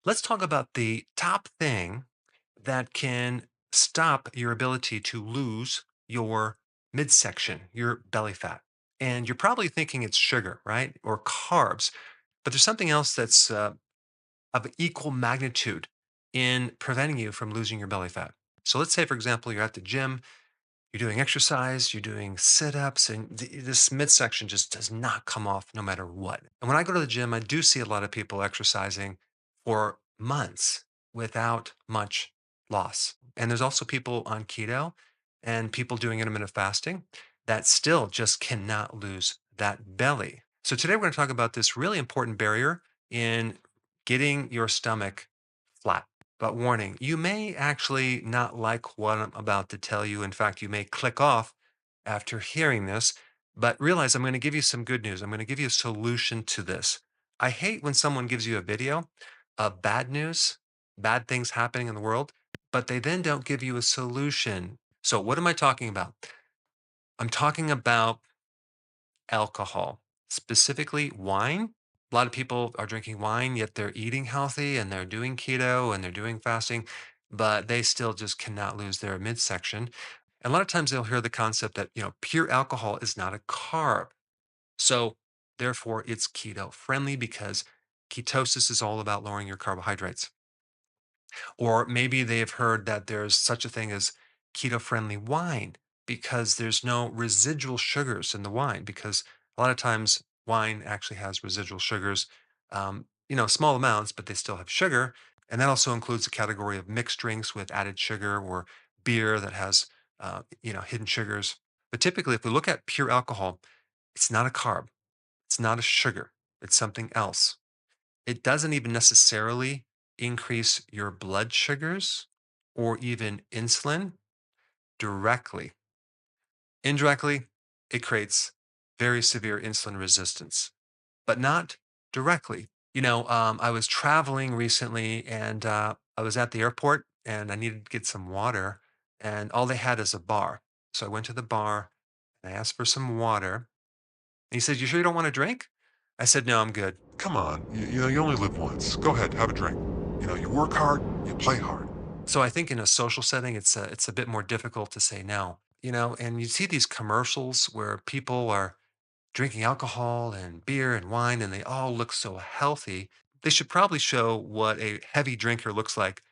Let's talk about the top thing that can stop your ability to lose your midsection, your belly fat. And you're probably thinking it's sugar, right? Or carbs. But there's something else that's of equal magnitude in preventing you from losing your belly fat. So let's say, for example, you're at the gym, you're doing exercise, you're doing sit ups, and this midsection just does not come off no matter what. And when I go to the gym, I do see a lot of people exercising for months without much loss. And there's also people on keto and people doing intermittent fasting that still just cannot lose that belly. So today we're going to talk about this really important barrier in getting your stomach flat. But warning, you may actually not like what I'm about to tell you. In fact, you may click off after hearing this, but realize I'm going to give you some good news. I'm going to give you a solution to this. I hate when someone gives you a video of bad news, bad things happening in the world, but they then don't give you a solution. So, what am I talking about? I'm talking about alcohol, specifically wine. A lot of people are drinking wine, yet they're eating healthy and they're doing keto and they're doing fasting, but they still just cannot lose their midsection. And a lot of times they'll hear the concept that, pure alcohol is not a carb. So therefore it's keto friendly because ketosis is all about lowering your carbohydrates. Or maybe they've heard that there's such a thing as keto friendly wine because there's no residual sugars in the wine. Because a lot of times wine actually has residual sugars, small amounts, but they still have sugar. And that also includes the category of mixed drinks with added sugar or beer that has, hidden sugars. But typically, if we look at pure alcohol, it's not a carb, it's not a sugar, it's something else. It doesn't even necessarily increase your blood sugars or even insulin directly. Indirectly, it creates very severe insulin resistance, but not directly. I was traveling recently and I was at the airport and I needed to get some water, and all they had is a bar. So I went to the bar and I asked for some water. And he said, "You sure you don't want to drink?" I said, "No, I'm good." Come on, you only live once. Go ahead, have a drink. You work hard, you play hard. So I think in a social setting, it's a bit more difficult to say no, and you see these commercials where people are drinking alcohol and beer and wine, and they all look so healthy. They should probably show what a heavy drinker looks like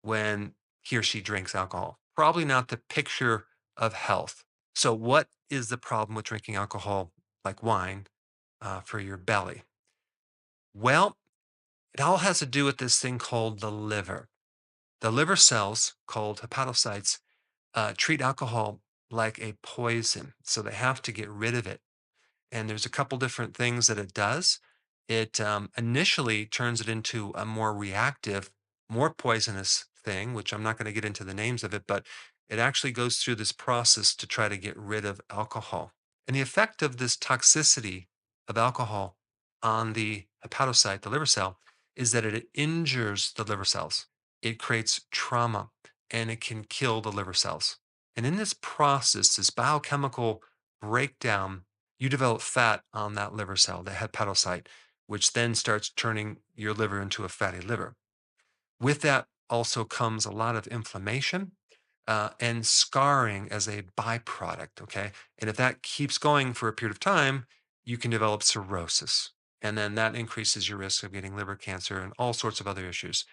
when he or she drinks alcohol. Probably not the picture of health. So, what is the problem with drinking alcohol like wine for your belly? Well, it all has to do with this thing called the liver. The liver cells, called hepatocytes, treat alcohol like a poison. So they have to get rid of it. And there's a couple different things that it does. It initially turns it into a more reactive, more poisonous thing, which I'm not going to get into the names of it, but it actually goes through this process to try to get rid of alcohol. And the effect of this toxicity of alcohol on the hepatocyte, the liver cell, is that it injures the liver cells. It creates trauma and it can kill the liver cells. And in this process, this biochemical breakdown, you develop fat on that liver cell, the hepatocyte, which then starts turning your liver into a fatty liver. With that also comes a lot of inflammation and scarring as a byproduct. Okay. And if that keeps going for a period of time, you can develop cirrhosis. And then that increases your risk of getting liver cancer and all sorts of other issues.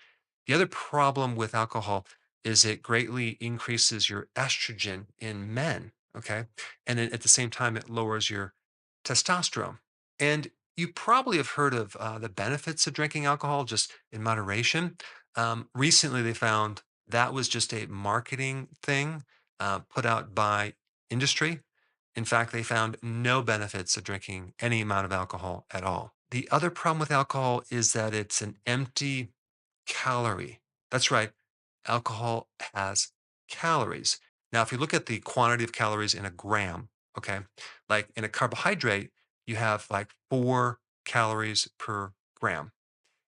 The other problem with alcohol is it greatly increases your estrogen in men. Okay. And then at the same time, it lowers your testosterone. And you probably have heard of the benefits of drinking alcohol just in moderation. Recently, they found that was just a marketing thing put out by industry. In fact, they found no benefits of drinking any amount of alcohol at all. The other problem with alcohol is that it's an empty calorie. That's right. Alcohol has calories. Now, if you look at the quantity of calories in a gram, okay, like in a carbohydrate, you have like 4 calories per gram.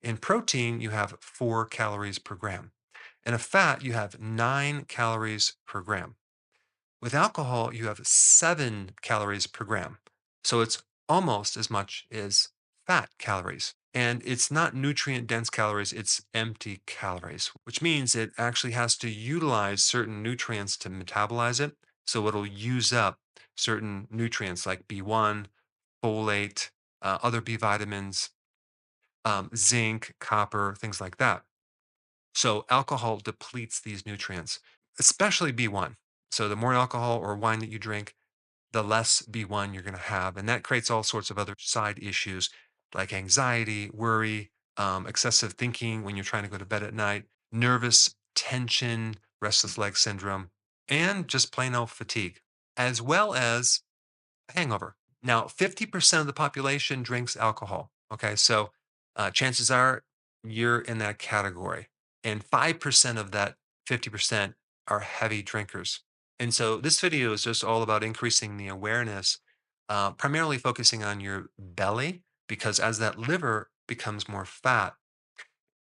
In protein, you have 4 calories per gram. In a fat, you have 9 calories per gram. With alcohol, you have 7 calories per gram. So it's almost as much as fat calories. And it's not nutrient dense calories, it's empty calories, which means it actually has to utilize certain nutrients to metabolize it. So it'll use up certain nutrients like B1, folate, other B vitamins, zinc, copper, things like that. So alcohol depletes these nutrients, especially B1. So the more alcohol or wine that you drink, the less B1 you're going to have. And that creates all sorts of other side issues like anxiety, worry, excessive thinking when you're trying to go to bed at night, nervous tension, restless leg syndrome, and just plain old fatigue, as well as hangover. Now, 50% of the population drinks alcohol. Okay. So chances are you're in that category. And 5% of that 50% are heavy drinkers. And so this video is just all about increasing the awareness, primarily focusing on your belly, because as that liver becomes more fat,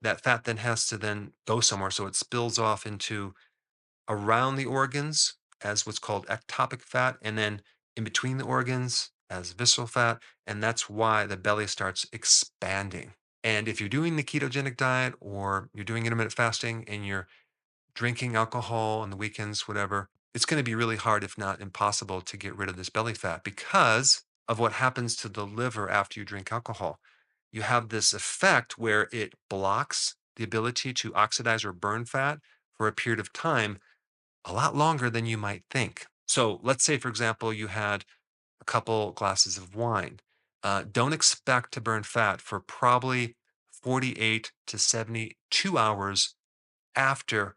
that fat then has to then go somewhere. So it spills off into around the organs as what's called ectopic fat, and then in between the organs as visceral fat. And that's why the belly starts expanding. And if you're doing the ketogenic diet or you're doing intermittent fasting and you're drinking alcohol on the weekends, whatever, it's going to be really hard, if not impossible, to get rid of this belly fat because of what happens to the liver after you drink alcohol. You have this effect where it blocks the ability to oxidize or burn fat for a period of time a lot longer than you might think. So let's say, for example, you had a couple glasses of wine. Don't expect to burn fat for probably 48 to 72 hours after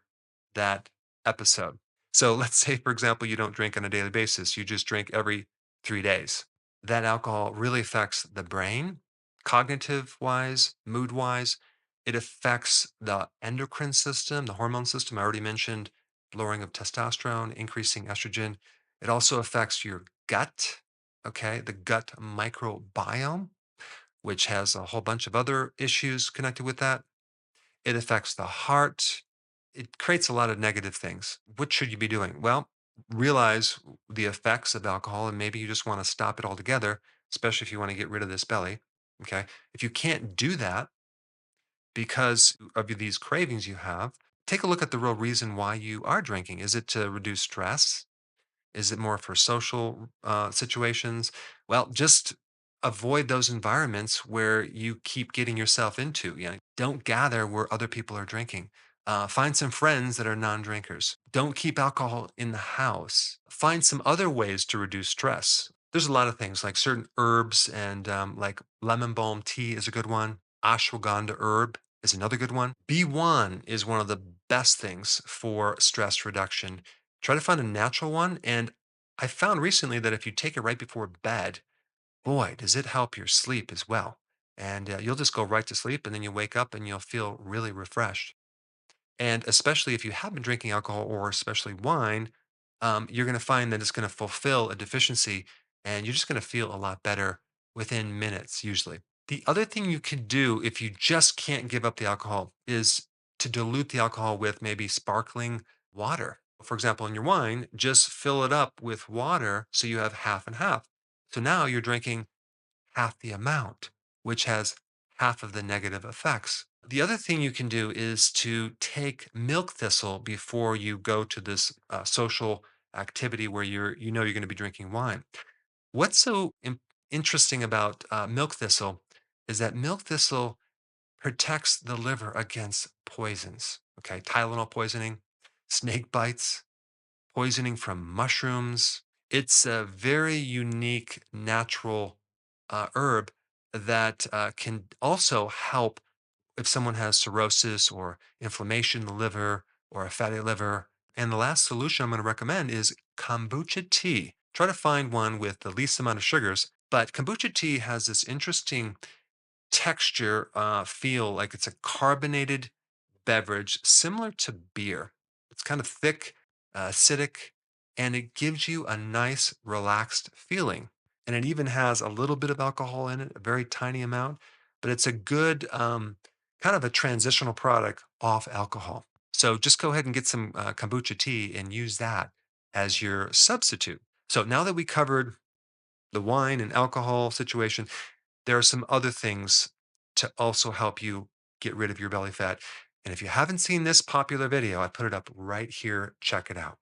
that episode. So let's say, for example, you don't drink on a daily basis, you just drink every 3 days. That alcohol really affects the brain, cognitive wise, mood wise. It affects the endocrine system, the hormone system. I already mentioned lowering of testosterone, increasing estrogen. It also affects your gut, okay, the gut microbiome, which has a whole bunch of other issues connected with that. It affects the heart. It creates a lot of negative things. What should you be doing? Well, realize the effects of alcohol and maybe you just want to stop it altogether, especially if you want to get rid of this belly. Okay. If you can't do that because of these cravings you have, take a look at the real reason why you are drinking. Is it to reduce stress? Is it more for social situations? Well, just avoid those environments where you keep getting yourself into. You know, don't gather where other people are drinking. Find some friends that are non-drinkers. Don't keep alcohol in the house. Find some other ways to reduce stress. There's a lot of things like certain herbs and like lemon balm tea is a good one. Ashwagandha herb is another good one. B1 is one of the best things for stress reduction. Try to find a natural one. And I found recently that if you take it right before bed, boy, does it help your sleep as well. And you'll just go right to sleep and then you wake up and you'll feel really refreshed. And especially if you have been drinking alcohol or especially wine, you're going to find that it's going to fulfill a deficiency and you're just going to feel a lot better within minutes, usually. The other thing you can do if you just can't give up the alcohol is to dilute the alcohol with maybe sparkling water. For example, in your wine, just fill it up with water so you have half and half. So now you're drinking half the amount, which has half of the negative effects. The other thing you can do is to take milk thistle before you go to this social activity where you're going to be drinking wine. What's so interesting about milk thistle is that milk thistle protects the liver against poisons. Okay, Tylenol poisoning, snake bites, poisoning from mushrooms. It's a very unique natural herb that can also help if someone has cirrhosis or inflammation in the liver or a fatty liver. And the last solution I'm going to recommend is kombucha tea. Try to find one with the least amount of sugars. But kombucha tea has this interesting texture, feel like it's a carbonated beverage similar to beer. It's kind of thick, acidic, and it gives you a nice, relaxed feeling. And it even has a little bit of alcohol in it, a very tiny amount, but it's a good kind of a transitional product off alcohol. So just go ahead and get some kombucha tea and use that as your substitute. So now that we covered the wine and alcohol situation, there are some other things to also help you get rid of your belly fat. And if you haven't seen this popular video, I put it up right here. Check it out.